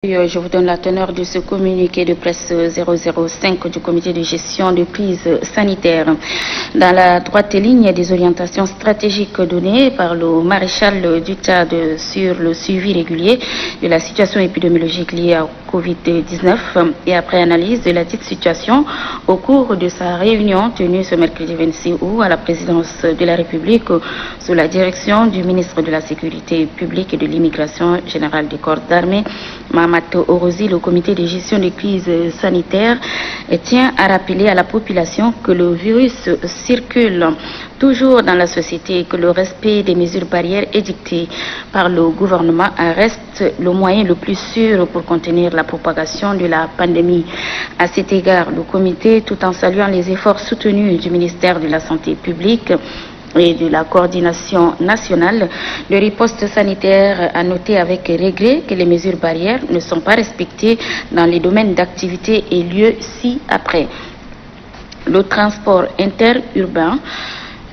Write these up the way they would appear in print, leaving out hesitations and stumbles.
Je vous donne la teneur de ce communiqué de presse 005 du comité de gestion de crise sanitaire. Dans la droite ligne des orientations stratégiques données par le maréchal du Tchad sur le suivi régulier de la situation épidémiologique liée au Covid-19 et après analyse de la dite situation au cours de sa réunion tenue ce mercredi 26 août à la présidence de la République sous la direction du ministre de la Sécurité publique et de l'immigration générale des corps d'armée, Mahamato Orozi, le comité de gestion des crises sanitaires tient à rappeler à la population que le virus circule toujours dans la société et que le respect des mesures barrières édictées par le gouvernement reste le moyen le plus sûr pour contenir la propagation de la pandémie. À cet égard, le comité, tout en saluant les efforts soutenus du ministère de la Santé publique et de la coordination nationale de riposte sanitaire, a noté avec regret que les mesures barrières ne sont pas respectées dans les domaines d'activité et lieux ci-après. Le transport interurbain,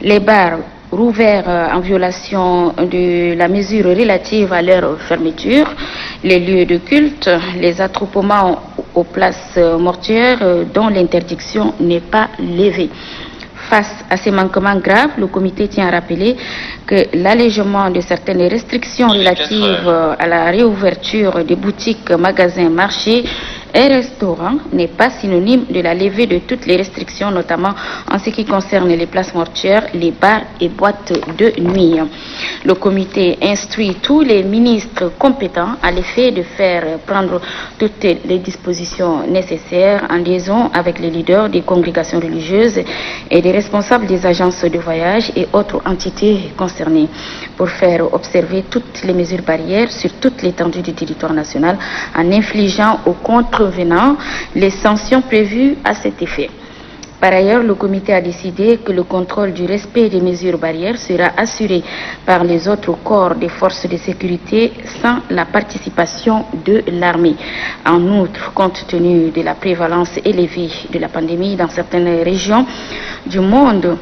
les bars rouverts en violation de la mesure relative à leur fermeture, les lieux de culte, les attroupements aux places mortuaires dont l'interdiction n'est pas levée. Face à ces manquements graves, le comité tient à rappeler que l'allègement de certaines restrictions relatives à la réouverture des boutiques, magasins, marchés et restaurants n'est pas synonyme de la levée de toutes les restrictions, notamment en ce qui concerne les places mortuaires, les bars et boîtes de nuit. Le comité instruit tous les ministres compétents à l'effet de faire prendre toutes les dispositions nécessaires en liaison avec les leaders des congrégations religieuses et des responsables des agences de voyage et autres entités concernées pour faire observer toutes les mesures barrières sur toute l'étendue du territoire national en infligeant aux contrevenants les sanctions prévues à cet effet. Par ailleurs, le comité a décidé que le contrôle du respect des mesures barrières sera assuré par les autres corps des forces de sécurité sans la participation de l'armée. En outre, compte tenu de la prévalence élevée de la pandémie dans certaines régions du monde,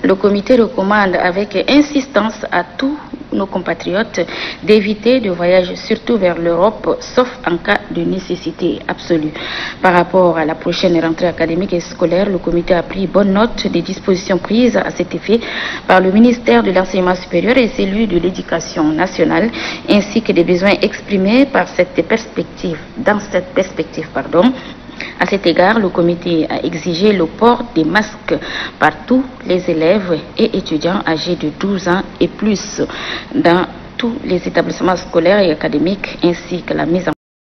le comité recommande avec insistance à tous nos compatriotes d'éviter de voyager surtout vers l'Europe, sauf en cas de nécessité absolue. Par rapport à la prochaine rentrée académique et scolaire, le comité a pris bonne note des dispositions prises à cet effet par le ministère de l'Enseignement supérieur et celui de l'Éducation nationale, ainsi que des besoins exprimés dans cette perspective. À cet égard, le comité a exigé le port des masques par tous les élèves et étudiants âgés de 12 ans et plus dans tous les établissements scolaires et académiques, ainsi que la mise en